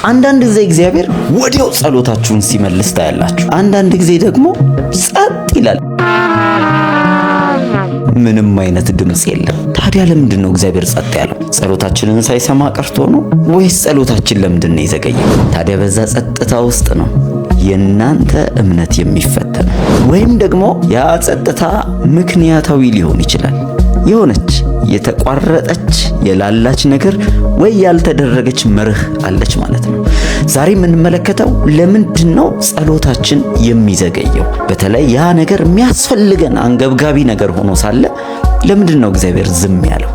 አንዳንድ ጊዜ እግዚአብሔር ወዲያው ጸሎታችሁን ሲመልስ ታያላችሁ። አንዳንድ ጊዜ ደግሞ ጸጥ ይላል፣ ምንም አይነት ድምጽ የለም። ታዲያ ለምንድን ነው እግዚአብሔር ጸጥ ያለው? ጸሎታችንን ሳይሰማ ቀርቶ ነው ወይስ ጸሎታችን ለምንድን ነው የዘገየው? ታዲያ በዛ ጸጥታ ውስጥ ነው የናንተ እምነት የሚፈተነው። ወይም ደግሞ ያ ጸጥታ ምክንያታዊ ሊሆን ይችላል። የሆነች የተቋረጠች የላላች ነገር ወይ ያልተደረገች መርህ አለች ማለት ነው። ዛሬ የምንመለከተው ለምንድን ነው ጸሎታችን የሚዘገየው? በተለይ ያ ነገር የሚያስፈልገን አንገብጋቢ ነገር ሆኖ ሳለ ለምንድን ነው እግዚአብሔር ዝም ያለው?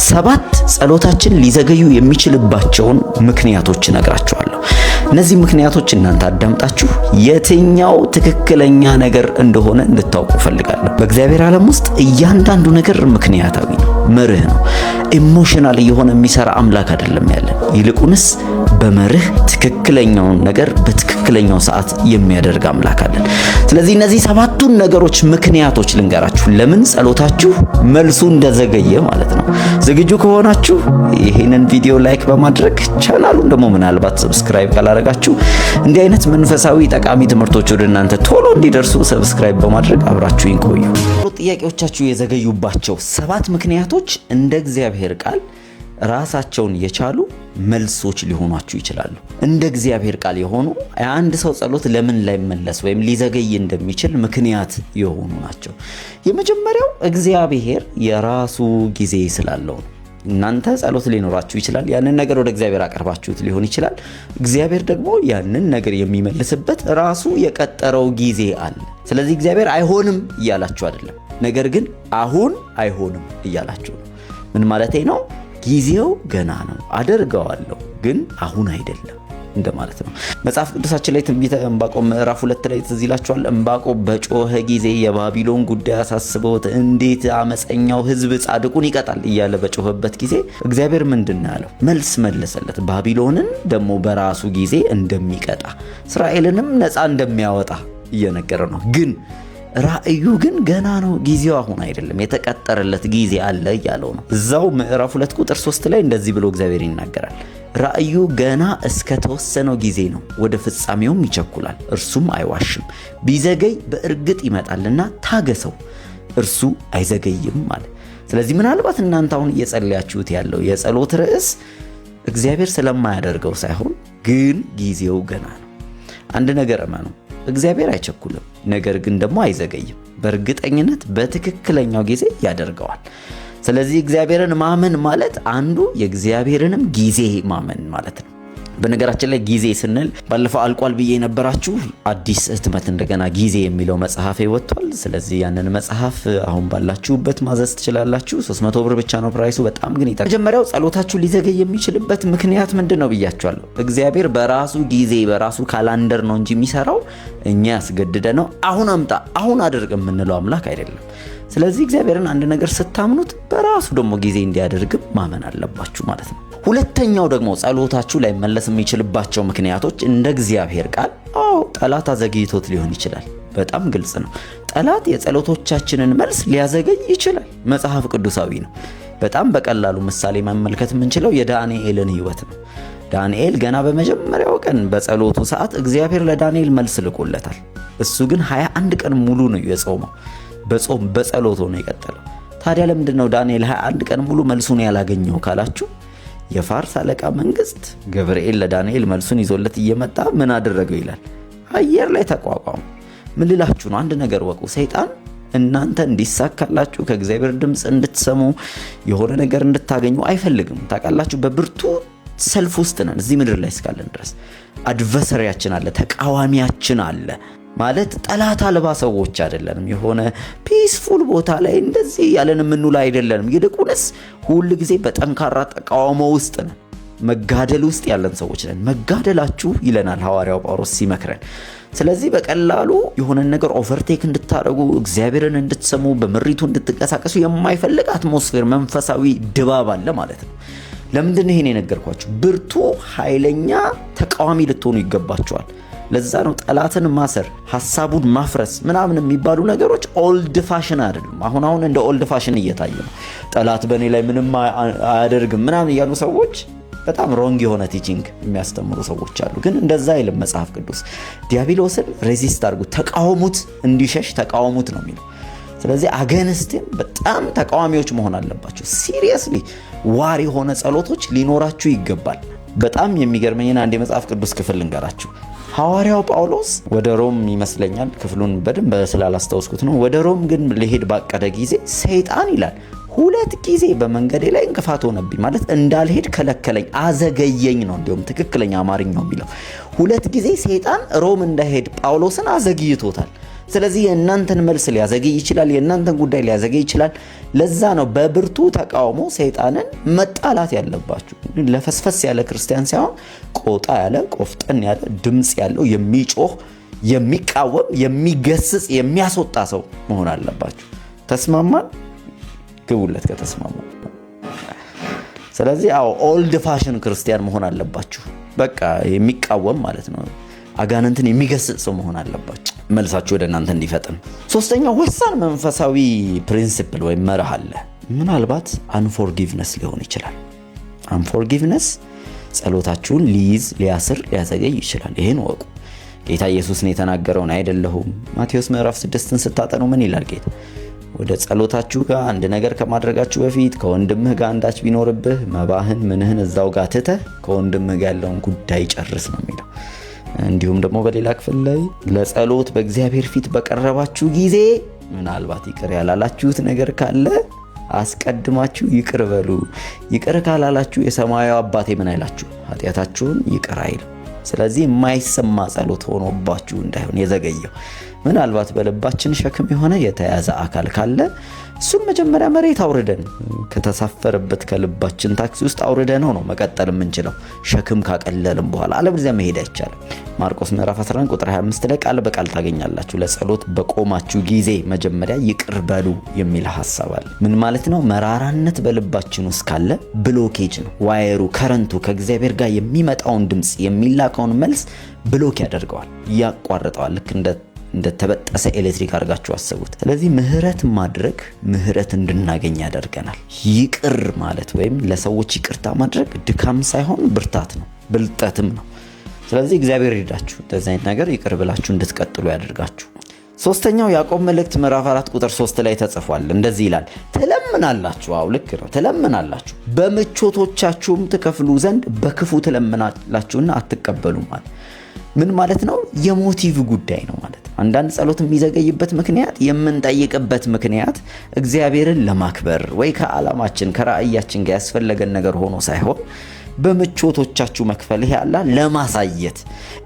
7 ጸሎታችን ሊዘገዩ የሚችልባቸውን ምክንያቶች እነግራችኋለሁ። እነዚህ ምክንያቶች እናንተ አዳምጣችሁ የትኛው ትክክለኛ ነገር እንደሆነ እንድታውቁ ፈልጋለሁ። በእግዚአብሔር ዓለም ውስጥ እያንዳንዱ ነገር ምክንያታዊ ነው፣ መርህ ነው። ኢሞሽናል የሆነ የሚሰራ አምላክ አይደለም ያለን። ይልቁንስ በመርህ ትክክለኛውን ነገር በትክክለኛው ሰዓት የሚያደርግ አምላክ አለን። ስለዚህ እነዚህ 7ቱን ነገሮች ምክንያቶች ልንገራችሁ፣ ለምን ጸሎታችሁ መልሱ እንደዘገየ ማለት ነው። ዝግጁ ከሆናችሁ ይሄንን ቪዲዮ ላይክ በማድረግ ቻናሉን ደግሞ ምናልባት ሰብስክራይብ ካላረጋችሁ እንዲህ አይነት መንፈሳዊ ጠቃሚ ትምህርቶች ወደ እናንተ ቶሎ እንዲደርሱ ሰብስክራይብ በማድረግ አብራችሁኝ ቆዩ። ጥያቄዎቻችሁ የዘገዩባቸው 7 ምክንያቶች እንደ እግዚአብሔር ቃል ራሳቸውን የቻሉ መልሶች ሊሆኗችሁ ይችላሉ። እንደ እግዚአብሔር ቃል የሆኑ አንድ ሰው ጸሎት ለምን ላይመለስ ወይም ሊዘገይ እንደሚችል ምክንያት የሆኑ ናቸው። የመጀመሪያው እግዚአብሔር የራሱ ጊዜ ስላለው ነው። እናንተ ጸሎት ሊኖራችሁ ይችላል። ያንን ነገር ወደ እግዚአብሔር አቀርባችሁት ሊሆን ይችላል። እግዚአብሔር ደግሞ ያንን ነገር የሚመልስበት ራሱ የቀጠረው ጊዜ አለ። ስለዚህ እግዚአብሔር አይሆንም እያላችሁ አይደለም፣ ነገር ግን አሁን አይሆንም እያላችሁ ነው። ምን ማለቴ ነው? ጊዜው ገና ነው፣ አደርገዋለሁ፣ ግን አሁን አይደለም እንደማለት ነው። መጽሐፍ ቅዱሳችን ላይ ትንቢተ ዕንባቆም ምዕራፍ 2 ላይ ትዝ ይላችኋል። ዕንባቆም በጮኸ ጊዜ የባቢሎን ጉዳይ አሳስበውት እንዴት አመፀኛው ሕዝብ ጻድቁን ይቀጣል እያለ በጮኸበት ጊዜ እግዚአብሔር ምንድን ነው ያለው? መልስ መለሰለት። ባቢሎንን ደግሞ በራሱ ጊዜ እንደሚቀጣ እስራኤልንም ነፃ እንደሚያወጣ እየነገረ ነው። ግን ራእዩ ግን ገና ነው፣ ጊዜው አሁን አይደለም፣ የተቀጠረለት ጊዜ አለ እያለው ነው። እዛው ምዕራፍ 2 ቁጥር 3 ላይ እንደዚህ ብሎ እግዚአብሔር ይናገራል። ራእዩ ገና እስከ ተወሰነው ጊዜ ነው፣ ወደ ፍጻሜውም ይቸኩላል፣ እርሱም አይዋሽም። ቢዘገይ በእርግጥ ይመጣልና ታገሰው፣ እርሱ አይዘገይም ማለት። ስለዚህ ምናልባት እናንተ አሁን እየጸለያችሁት ያለው የጸሎት ርዕስ እግዚአብሔር ስለማያደርገው ሳይሆን ግን ጊዜው ገና ነው። አንድ ነገር እመኑ፣ እግዚአብሔር አይቸኩልም፣ ነገር ግን ደግሞ አይዘገይም። በእርግጠኝነት በትክክለኛው ጊዜ ያደርገዋል። ስለዚህ እግዚአብሔርን ማመን ማለት አንዱ የእግዚአብሔርንም ጊዜ ማመን ማለት ነው። በነገራችን ላይ ጊዜ ስንል ባለፈው አልቋል ብዬ የነበራችሁ አዲስ ህትመት እንደገና ጊዜ የሚለው መጽሐፍ ወጥቷል። ስለዚህ ያንን መጽሐፍ አሁን ባላችሁበት ማዘዝ ትችላላችሁ። 300 ብር ብቻ ነው ፕራይሱ። በጣም ግን ይጠቅማል። መጀመሪያው ጸሎታችሁ ሊዘገይ የሚችልበት ምክንያት ምንድነው ብያችኋለሁ። እግዚአብሔር በራሱ ጊዜ በራሱ ካላንደር ነው እንጂ የሚሰራው እኛ ያስገድደ ነው አሁን አምጣ አሁን አድርግ የምንለው አምላክ አይደለም። ስለዚህ እግዚአብሔርን አንድ ነገር ስታምኑት በራሱ ደግሞ ጊዜ እንዲያደርግ ማመን አለባችሁ ማለት ነው። ሁለተኛው ደግሞ ጸሎታችሁ ላይ መለስ የሚችልባቸው ምክንያቶች እንደ እግዚአብሔር ቃል ጠላት አዘግይቶት ሊሆን ይችላል። በጣም ግልጽ ነው። ጠላት የጸሎቶቻችንን መልስ ሊያዘገይ ይችላል። መጽሐፍ ቅዱሳዊ ነው። በጣም በቀላሉ ምሳሌ መመልከት የምንችለው የዳንኤልን ሕይወት ነው። ዳንኤል ገና በመጀመሪያው ቀን በጸሎቱ ሰዓት እግዚአብሔር ለዳንኤል መልስ ልኮለታል። እሱ ግን 21 ቀን ሙሉ ነው የጾመው። በጾም በጸሎት ነው የቀጠለው። ታዲያ ለምንድነው ዳንኤል 21 ቀን ሙሉ መልሱን ያላገኘው ካላችሁ፣ የፋርስ አለቃ መንግስት ገብርኤል ለዳንኤል መልሱን ይዞለት እየመጣ ምን አደረገው ይላል? አየር ላይ ተቋቋሙ። ምን ልላችሁ ነው? አንድ ነገር ወቁ። ሰይጣን እናንተ እንዲሳካላችሁ ከእግዚአብሔር ድምፅ እንድትሰሙ የሆነ ነገር እንድታገኙ አይፈልግም። ታውቃላችሁ፣ በብርቱ ሰልፍ ውስጥ ነን እዚህ ምድር ላይ እስካለን ድረስ። አድቨርሰሪያችን አለ፣ ተቃዋሚያችን አለ። ማለት ጠላት አልባ ሰዎች አይደለንም። የሆነ ፒስፉል ቦታ ላይ እንደዚህ ያለን የምንውል አይደለንም። ይልቁንስ ሁሉ ጊዜ በጠንካራ ተቃውሞ ውስጥ ነን። መጋደል ውስጥ ያለን ሰዎች ነን። መጋደላችሁ ይለናል ሐዋርያው ጳውሎስ ሲመክረን። ስለዚህ በቀላሉ የሆነ ነገር ኦቨርቴክ እንድታደርጉ እግዚአብሔርን እንድትሰሙ በምሪቱ እንድትንቀሳቀሱ የማይፈልግ አትሞስፌር መንፈሳዊ ድባብ አለ ማለት ነው። ለምንድን ነው ይሄን የነገርኳችሁ? ብርቱ ኃይለኛ ተቃዋሚ ልትሆኑ ይገባችኋል። ለዛ ነው ጠላትን ማሰር፣ ሐሳቡን ማፍረስ ምናምን የሚባሉ ነገሮች ኦልድ ፋሽን አይደሉም። አሁን እንደ ኦልድ ፋሽን እየታየ ነው። ጠላት በእኔ ላይ ምንም አያደርግም ምናምን ያሉ ሰዎች በጣም ሮንግ የሆነ ቲቺንግ የሚያስተምሩ ሰዎች አሉ። ግን እንደዛ አይልም መጽሐፍ ቅዱስ። ዲያብሎስን ሬዚስት አድርጉት፣ ተቃወሙት፣ እንዲሸሽ ተቃወሙት ነው የሚለው። ስለዚህ አገንስትን በጣም ተቃዋሚዎች መሆን አለባቸው። ሲሪየስሊ ዋር የሆነ ጸሎቶች ሊኖራችሁ ይገባል። በጣም የሚገርመኝና አንድ የመጽሐፍ ቅዱስ ክፍል ልንገራችሁ። ሐዋርያው ጳውሎስ ወደ ሮም ይመስለኛል፣ ክፍሉን በደንብ ስላላስታውስኩት ነው። ወደ ሮም ግን ሊሄድ ባቀደ ጊዜ ሰይጣን ይላል 2 ጊዜ በመንገዴ ላይ እንቅፋት ሆነብኝ፣ ማለት እንዳልሄድ ከለከለኝ፣ አዘገየኝ ነው እንዲሁም ትክክለኛ አማርኛው የሚለው። 2 ጊዜ ሰይጣን ሮም እንዳይሄድ ጳውሎስን አዘግይቶታል። ስለዚህ የእናንተን መልስ ሊያዘገይ ይችላል፣ የእናንተን ጉዳይ ሊያዘገይ ይችላል። ለዛ ነው በብርቱ ተቃውሞ ሰይጣንን መጣላት ያለባችሁ። ለፈስፈስ ያለ ክርስቲያን ሳይሆን ቆጣ ያለ ቆፍጠን ያለ ድምጽ ያለው የሚጮህ የሚቃወም የሚገስጽ የሚያስወጣ ሰው መሆን አለባችሁ። ተስማማን? ግቡለት ከተስማማ። ስለዚህ ኦልድ ፋሽን ክርስቲያን መሆን አለባችሁ። በቃ የሚቃወም ማለት ነው። አጋንንትን የሚገስጽ ሰው መሆን አለባችሁ፣ መልሳችሁ ወደ እናንተ እንዲፈጥን። ሶስተኛው ወሳኝ መንፈሳዊ ፕሪንሲፕል ወይም መርህ አለ። ምናልባት አንፎርጊቭነስ ሊሆን ይችላል። አንፎርጊቭነስ ጸሎታችሁን ሊይዝ ሊያስር ሊያዘገይ ይችላል። ይሄን ወቁ። ጌታ ኢየሱስ ነው የተናገረውን አይደለሁም። ማቴዎስ ምዕራፍ 6ን ስታጠኑ ምን ይላል ጌታ? ወደ ጸሎታችሁ ጋር አንድ ነገር ከማድረጋችሁ በፊት ከወንድምህ ጋር አንዳች ቢኖርብህ መባህን ምንህን እዛው ጋር ትተህ ከወንድምህ ጋር ያለውን ጉዳይ ጨርስ ነው የሚለው። እንዲሁም ደግሞ በሌላ ክፍል ላይ ለጸሎት በእግዚአብሔር ፊት በቀረባችሁ ጊዜ ምናልባት ይቅር ያላላችሁት ነገር ካለ አስቀድማችሁ ይቅር በሉ። ይቅር ካላላችሁ የሰማያዊ አባቴ ምን አይላችሁ? ኃጢአታችሁን ይቅር አይል። ስለዚህ የማይሰማ ጸሎት ሆኖባችሁ እንዳይሆን የዘገየው። ምናልባት በልባችን ሸክም የሆነ የተያዘ አካል ካለ እሱም መጀመሪያ መሬት አውርደን ከተሳፈረበት ከልባችን ታክሲ ውስጥ አውርደን ነው መቀጠል የምንችለው፣ ሸክም ካቀለልን በኋላ። አለበለዚያ መሄድ አይቻልም። ማርቆስ ምዕራፍ 11 ቁጥር 25 ላይ ቃል በቃል ታገኛላችሁ። ለጸሎት በቆማችሁ ጊዜ መጀመሪያ ይቅር በሉ የሚል ሐሳብ አለ። ምን ማለት ነው? መራራነት በልባችን ውስጥ ካለ ብሎኬጅ ነው። ዋየሩ ከረንቱ ከእግዚአብሔር ጋር የሚመጣውን ድምጽ የሚላከውን መልስ ብሎክ ያደርገዋል፣ ያቋርጠዋል። ልክ እንደተበጠሰ ኤሌክትሪክ አድርጋችሁ አስቡት። ስለዚህ ምህረት ማድረግ ምህረት እንድናገኝ ያደርገናል። ይቅር ማለት ወይም ለሰዎች ይቅርታ ማድረግ ድካም ሳይሆን ብርታት ነው፣ ብልጠትም ነው። ስለዚህ እግዚአብሔር ይርዳችሁ፣ እንደዚህ አይነት ነገር ይቅር ብላችሁ እንድትቀጥሉ ያደርጋችሁ። ሶስተኛው ያዕቆብ መልእክት ምዕራፍ 4 ቁጥር 3 ላይ ተጽፏል። እንደዚህ ይላል፣ ትለምናላችሁ። ልክ ነው፣ ትለምናላችሁ፣ በምቾቶቻችሁም ትከፍሉ ዘንድ በክፉ ትለምናላችሁና አትቀበሉም ማለት ምን ማለት ነው? የሞቲቭ ጉዳይ ነው ማለት ነው። አንዳንድ ጸሎት የሚዘገይበት ምክንያት የምንጠይቅበት ምክንያት እግዚአብሔርን ለማክበር ወይ ከዓላማችን ከራእያችን ጋር ያስፈለገን ነገር ሆኖ ሳይሆን በምቾቶቻችሁ መክፈል ያላ ለማሳየት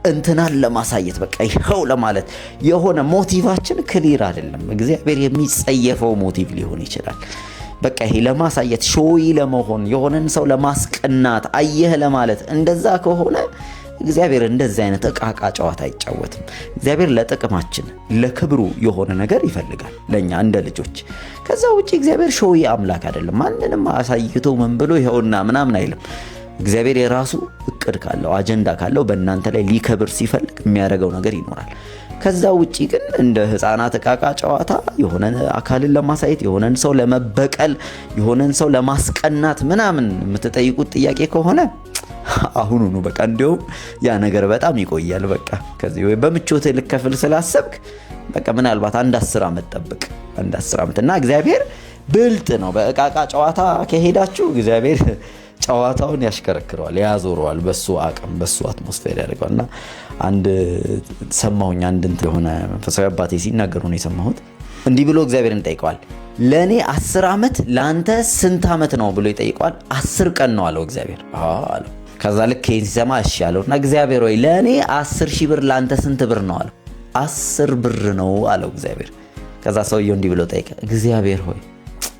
እንትናን ለማሳየት በቃ ይኸው ለማለት የሆነ ሞቲቫችን ክሊር አይደለም። እግዚአብሔር የሚጸየፈው ሞቲቭ ሊሆን ይችላል። በቃ ይሄ ለማሳየት ሾይ ለመሆን የሆነን ሰው ለማስቀናት አየህ ለማለት እንደዛ ከሆነ እግዚአብሔር እንደዚህ አይነት ዕቃ ጨዋታ አይጫወትም። እግዚአብሔር ለጥቅማችን ለክብሩ የሆነ ነገር ይፈልጋል ለኛ እንደ ልጆች። ከዛ ውጪ እግዚአብሔር ሾይ አምላክ አይደለም። ማንንም አሳይቶ ምን ብሎ ይኸውና ምናምን አይልም። እግዚአብሔር የራሱ እቅድ ካለው አጀንዳ ካለው በእናንተ ላይ ሊከብር ሲፈልግ የሚያደርገው ነገር ይኖራል። ከዛ ውጪ ግን እንደ ህፃናት ዕቃ ጨዋታ የሆነ አካልን ለማሳየት የሆነን ሰው ለመበቀል የሆነን ሰው ለማስቀናት ምናምን የምትጠይቁት ጥያቄ ከሆነ አሁኑኑ በቃ እንደው ያ ነገር በጣም ይቆያል። በቃ ከዚህ ወይ በምቾት ልከፍል ስላሰብክ በቃ ምናልባት አንድ 10 ዓመት ጠብቅ፣ አንድ 10 ዓመት እና እግዚአብሔር ብልጥ ነው። በዕቃ ጨዋታ ከሄዳችሁ እግዚአብሔር ጨዋታውን ያሽከረክረዋል፣ ያዞረዋል፣ በሱ አቅም በሱ አትሞስፌር ያደርገዋልና አንድ ሰማሁኝ። አንድ የሆነ መንፈሳዊ አባቴ ሲናገሩ ነው የሰማሁት። እንዲህ ብሎ እግዚአብሔርን ጠይቀዋል። ለኔ 10 ዓመት ላንተ ስንት ዓመት ነው ብሎ ይጠይቀዋል። 10 ቀን ነው አለው እግዚአብሔር አለው። ከዛ ልክ ይሄን ሲሰማ እሺ አለውና እግዚአብሔር ሆይ ለኔ 10,000 ብር ላንተ ስንት ብር ነው አለው። 10 ብር ነው አለው እግዚአብሔር። ከዛ ሰውየው እንዲህ ብሎ ጠይቀ፣ እግዚአብሔር ሆይ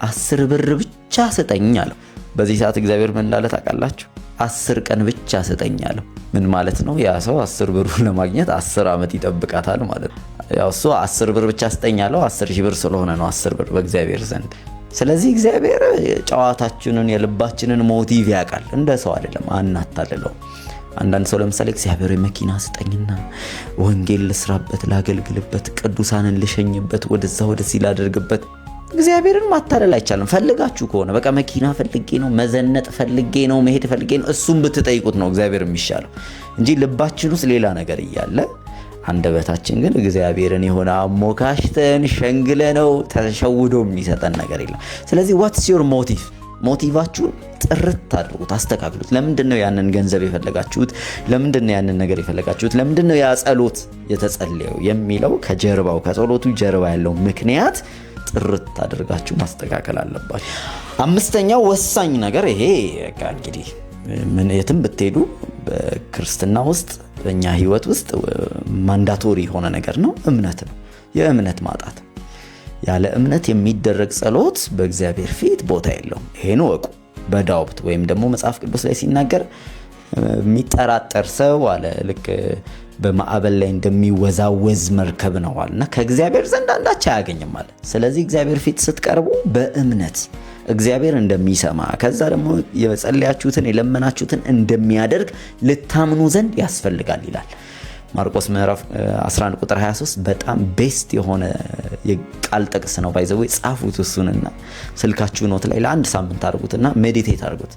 10 ብር ብቻ ስጠኝ አለው። በዚህ ሰዓት እግዚአብሔር ምን እንዳለ ታውቃላችሁ? 10 ቀን ብቻ ስጠኝ አለው። ምን ማለት ነው? ያ ሰው 10 ብሩን ለማግኘት 10 ዓመት ይጠብቃታል ማለት ነው። ያው እሱ 10 ብር ብቻ ስጠኝ አለው። 10,000 ብር ስለሆነ ነው 10 ብር በእግዚአብሔር ዘንድ። ስለዚህ እግዚአብሔር ጨዋታችንን የልባችንን ሞቲቭ ያውቃል፣ እንደ ሰው አይደለም፣ አናታልለው። አንዳንድ ሰው ለምሳሌ እግዚአብሔር መኪና ስጠኝና ወንጌል ልስራበት፣ ላገልግልበት፣ ቅዱሳንን ልሸኝበት፣ ወደዛ ወደዚህ ላደርግበት እግዚአብሔርን ማታለል አይቻልም። ፈልጋችሁ ከሆነ በቃ መኪና ፈልጌ ነው፣ መዘነጥ ፈልጌ ነው፣ መሄድ ፈልጌ ነው፣ እሱም ብትጠይቁት ነው እግዚአብሔር የሚሻለው እንጂ ልባችን ውስጥ ሌላ ነገር እያለ አንደበታችን ግን እግዚአብሔርን የሆነ አሞካሽተን ሸንግለ ነው ተሸውዶ የሚሰጠን ነገር የለም። ስለዚህ ዋትስ ዮር ሞቲቭ? ሞቲቫችሁን ጥርት አድርጉት፣ አስተካክሉት። ለምንድነው ያንን ገንዘብ የፈለጋችሁት? ለምንድነው ያንን ነገር የፈለጋችሁት? ለምንድነው ያ ጸሎት የተጸለየው የሚለው ከጀርባው ከጸሎቱ ጀርባ ያለው ምክንያት ጥርት አድርጋችሁ ማስተካከል አለባችሁ። አምስተኛው ወሳኝ ነገር ይሄ እንግዲህ ምን የትም ብትሄዱ በክርስትና ውስጥ በእኛ ህይወት ውስጥ ማንዳቶሪ የሆነ ነገር ነው፣ እምነት ነው። የእምነት ማጣት፣ ያለ እምነት የሚደረግ ጸሎት በእግዚአብሔር ፊት ቦታ የለውም። ይሄን ወቁ። በዳውት ወይም ደግሞ መጽሐፍ ቅዱስ ላይ ሲናገር የሚጠራጠር ሰው አለ ልክ በማዕበል ላይ እንደሚወዛወዝ መርከብ ነው አለና ከእግዚአብሔር ዘንድ አንዳች አያገኝም አለ። ስለዚህ እግዚአብሔር ፊት ስትቀርቡ በእምነት እግዚአብሔር እንደሚሰማ ከዛ ደግሞ የጸለያችሁትን የለመናችሁትን እንደሚያደርግ ልታምኑ ዘንድ ያስፈልጋል ይላል። ማርቆስ ምዕራፍ 11 ቁጥር 23 በጣም ቤስት የሆነ የቃል ጥቅስ ነው። ባይዘው ጻፉት እሱንና ስልካችሁ ኖት ላይ ለአንድ ሳምንት አድርጉትና ሜዲቴት አድርጉት።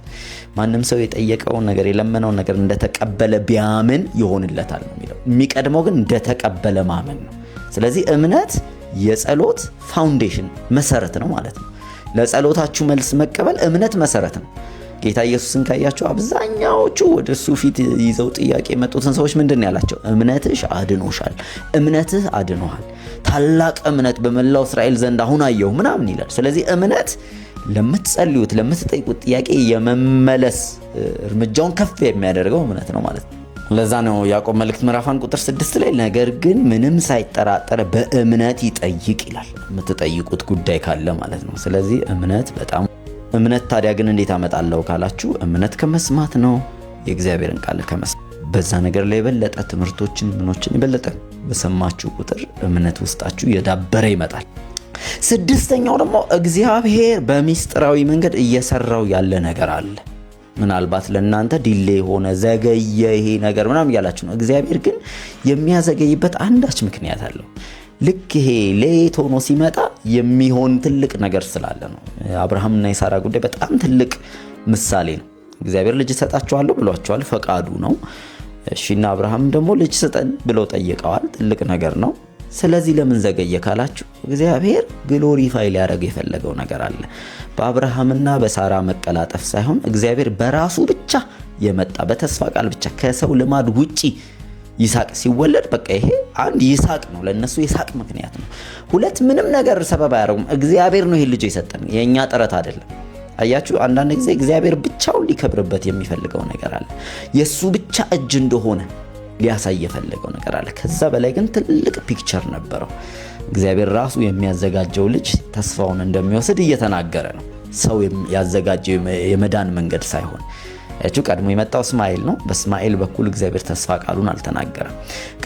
ማንም ሰው የጠየቀውን ነገር የለመነውን ነገር እንደተቀበለ ቢያምን ይሆንለታል ነው የሚለው። የሚቀድመው ግን እንደተቀበለ ማመን ነው። ስለዚህ እምነት የጸሎት ፋውንዴሽን መሰረት ነው ማለት ነው። ለጸሎታችሁ መልስ መቀበል እምነት መሰረት ነው። ጌታ ኢየሱስን ካያችሁ አብዛኛዎቹ ወደ እሱ ፊት ይዘው ጥያቄ የመጡትን ሰዎች ምንድን ነው ያላቸው? እምነትሽ አድኖሻል፣ እምነትህ አድኖሃል፣ ታላቅ እምነት በመላው እስራኤል ዘንድ አሁን አየሁ ምናምን ይላል። ስለዚህ እምነት ለምትጸልዩት ለምትጠይቁት ጥያቄ የመመለስ እርምጃውን ከፍ የሚያደርገው እምነት ነው ማለት ነው። ለዛ ነው ያዕቆብ መልእክት ምዕራፍ 1 ቁጥር 6 ላይ ነገር ግን ምንም ሳይጠራጠር በእምነት ይጠይቅ ይላል። የምትጠይቁት ጉዳይ ካለ ማለት ነው። ስለዚህ እምነት ታዲያ ግን እንዴት አመጣለሁ ካላችሁ እምነት ከመስማት ነው፣ የእግዚአብሔርን ቃል ከመስማት። በዛ ነገር ላይ የበለጠ ትምህርቶችን ምኖችን የበለጠ በሰማችሁ ቁጥር እምነት ውስጣችሁ የዳበረ ይመጣል። ስድስተኛው ደግሞ እግዚአብሔር በሚስጥራዊ መንገድ እየሰራው ያለ ነገር አለ። ምናልባት ለእናንተ ዲሌ ሆነ ዘገየ ይሄ ነገር ምናምን እያላችሁ ነው። እግዚአብሔር ግን የሚያዘገይበት አንዳች ምክንያት አለው። ልክ ይሄ ሌት ሆኖ ሲመጣ የሚሆን ትልቅ ነገር ስላለ ነው። አብርሃምና የሳራ ጉዳይ በጣም ትልቅ ምሳሌ ነው። እግዚአብሔር ልጅ ሰጣቸዋለሁ ብሏቸዋል፣ ፈቃዱ ነው። እሺና አብርሃም ደግሞ ልጅ ስጠን ብለው ጠይቀዋል፣ ትልቅ ነገር ነው። ስለዚህ ለምን ዘገየ ካላችሁ እግዚአብሔር ግሎሪፋይ ሊያደርግ የፈለገው ነገር አለ። በአብርሃምና በሳራ መቀላጠፍ ሳይሆን እግዚአብሔር በራሱ ብቻ የመጣ በተስፋ ቃል ብቻ ከሰው ልማድ ውጪ ይስሐቅ ሲወለድ በቃ ይሄ አንድ ይስሐቅ ነው፣ ለነሱ ይስሐቅ ምክንያት ነው። ሁለት ምንም ነገር ሰበብ አያደርጉም። እግዚአብሔር ነው ይሄ ልጅ የሰጠን፣ የኛ ጥረት አይደለም። አያችሁ አንዳንድ ጊዜ እግዚአብሔር ብቻውን ሊከብርበት የሚፈልገው ነገር አለ። የሱ ብቻ እጅ እንደሆነ ሊያሳይ የፈለገው ነገር አለ። ከዛ በላይ ግን ትልቅ ፒክቸር ነበረው። እግዚአብሔር ራሱ የሚያዘጋጀው ልጅ ተስፋውን እንደሚወስድ እየተናገረ ነው። ሰው ያዘጋጀው የመዳን መንገድ ሳይሆን ቀድሞ የመጣው እስማኤል ነው። በእስማኤል በኩል እግዚአብሔር ተስፋ ቃሉን አልተናገረም።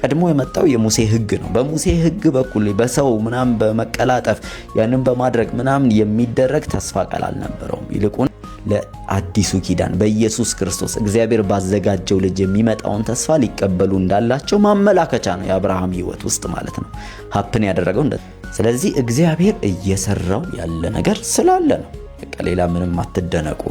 ቀድሞ የመጣው የሙሴ ሕግ ነው። በሙሴ ሕግ በኩል በሰው ምናምን በመቀላጠፍ ያንን በማድረግ ምናምን የሚደረግ ተስፋ ቃል አልነበረውም። ይልቁን ለአዲሱ ኪዳን በኢየሱስ ክርስቶስ እግዚአብሔር ባዘጋጀው ልጅ የሚመጣውን ተስፋ ሊቀበሉ እንዳላቸው ማመላከቻ ነው። የአብርሃም ሕይወት ውስጥ ማለት ነው ሀፕን ያደረገው ስለዚህ እግዚአብሔር እየሰራው ያለ ነገር ስላለ ነው። በቃ ሌላ ምንም አትደነቁ።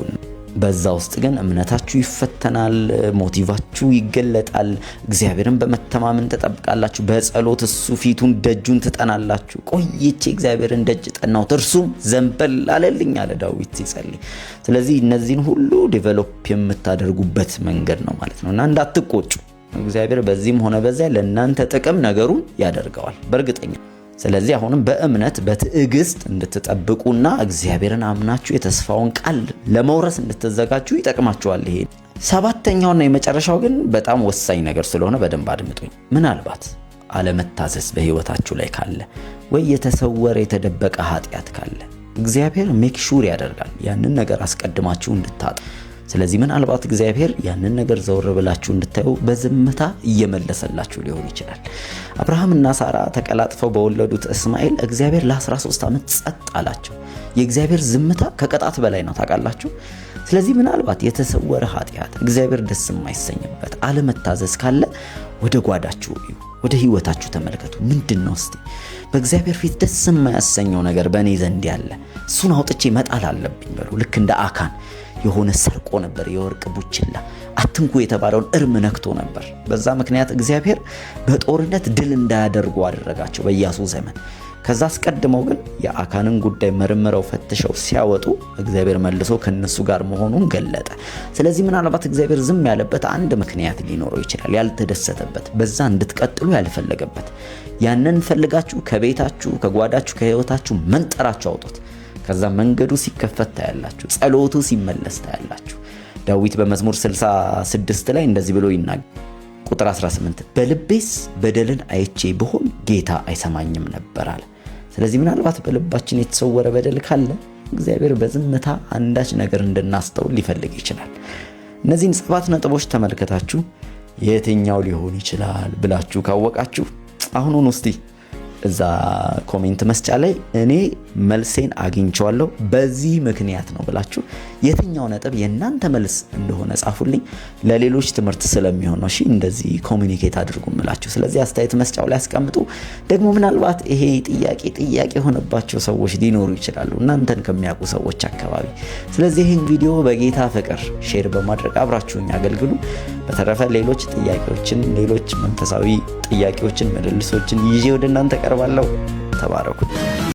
በዛ ውስጥ ግን እምነታችሁ ይፈተናል፣ ሞቲቫችሁ ይገለጣል። እግዚአብሔርን በመተማመን ተጠብቃላችሁ። በጸሎት እሱ ፊቱን ደጁን ትጠናላችሁ። ቆይቼ እግዚአብሔርን ደጅ ጠናሁት እርሱም ዘንበል አለልኝ አለ ዳዊት ሲጸልይ። ስለዚህ እነዚህን ሁሉ ዴቨሎፕ የምታደርጉበት መንገድ ነው ማለት ነው እና እንዳትቆጩ። እግዚአብሔር በዚህም ሆነ በዚያ ለእናንተ ጥቅም ነገሩን ያደርገዋል በእርግጠኛ። ስለዚህ አሁንም በእምነት በትዕግስት እንድትጠብቁና እግዚአብሔርን አምናችሁ የተስፋውን ቃል ለመውረስ እንድትዘጋጁ ይጠቅማችኋል። ይሄ ሰባተኛውና የመጨረሻው ግን በጣም ወሳኝ ነገር ስለሆነ በደንብ አድምጡኝ። ምናልባት አለመታዘዝ በህይወታችሁ ላይ ካለ ወይ የተሰወረ የተደበቀ ኃጢአት ካለ እግዚአብሔር ሜክ ሹር ያደርጋል ያንን ነገር አስቀድማችሁ እንድታጡ። ስለዚህ ምናልባት እግዚአብሔር ያንን ነገር ዘወር ብላችሁ እንድታዩ በዝምታ እየመለሰላችሁ ሊሆን ይችላል። አብርሃምና ሳራ ተቀላጥፈው በወለዱት እስማኤል እግዚአብሔር ለ13 ዓመት ጸጥ አላቸው። የእግዚአብሔር ዝምታ ከቅጣት በላይ ነው ታውቃላችሁ። ስለዚህ ምናልባት የተሰወረ ኃጢአት እግዚአብሔር ደስ የማይሰኝበት አለመታዘዝ ካለ ወደ ጓዳችሁ እዩ። ወደ ህይወታችሁ ተመልከቱ። ምንድነው እስቲ በእግዚአብሔር ፊት ደስ የማያሰኘው ነገር በእኔ ዘንድ ያለ? እሱን አውጥቼ መጣል አለብኝ በሉ። ልክ እንደ አካን የሆነ ሰርቆ ነበር የወርቅ ቡችላ፣ አትንኩ የተባለውን እርም ነክቶ ነበር። በዛ ምክንያት እግዚአብሔር በጦርነት ድል እንዳያደርጉ አደረጋቸው በኢያሱ ዘመን። ከዛ አስቀድመው ግን የአካንን ጉዳይ መርምረው ፈትሸው ሲያወጡ እግዚአብሔር መልሶ ከነሱ ጋር መሆኑን ገለጠ። ስለዚህ ምናልባት እግዚአብሔር ዝም ያለበት አንድ ምክንያት ሊኖረው ይችላል፣ ያልተደሰተበት፣ በዛ እንድትቀጥሉ ያልፈለገበት። ያንን ፈልጋችሁ ከቤታችሁ፣ ከጓዳችሁ፣ ከህይወታችሁ መንጠራችሁ አውጡት። ከዛ መንገዱ ሲከፈት ታያላችሁ፣ ጸሎቱ ሲመለስ ታያላችሁ። ዳዊት በመዝሙር 66 ላይ እንደዚህ ብሎ ይናገራል። ቁጥር 18 በልቤስ በደልን አይቼ ብሆን ጌታ አይሰማኝም ነበር አለ። ስለዚህ ምናልባት በልባችን የተሰወረ በደል ካለ እግዚአብሔር በዝምታ አንዳች ነገር እንድናስተውል ሊፈልግ ይችላል። እነዚህን 7 ነጥቦች ተመልከታችሁ የትኛው ሊሆን ይችላል ብላችሁ ካወቃችሁ አሁኑን እስቲ እዛ ኮሜንት መስጫ ላይ እኔ መልሴን አግኝቻለሁ በዚህ ምክንያት ነው ብላችሁ የትኛው ነጥብ የናንተ መልስ እንደሆነ ጻፉልኝ። ለሌሎች ትምህርት ስለሚሆን ነው። እሺ እንደዚህ ኮሙኒኬት አድርጉምላችሁ። ስለዚህ አስተያየት መስጫው ላይ አስቀምጡ። ደግሞ ምናልባት ይሄ ጥያቄ ሆነባቸው ሰዎች ሊኖሩ ይችላሉ እናንተን ከሚያውቁ ሰዎች አካባቢ። ስለዚህ ይሄን ቪዲዮ በጌታ ፍቅር ሼር በማድረግ አብራችሁኝ አገልግሉ። በተረፈ ሌሎች ጥያቄዎችን፣ ሌሎች መንፈሳዊ ጥያቄዎችን፣ መልሶችን ይዤ ወደ እናንተ ቀርባለሁ። ተባረኩ።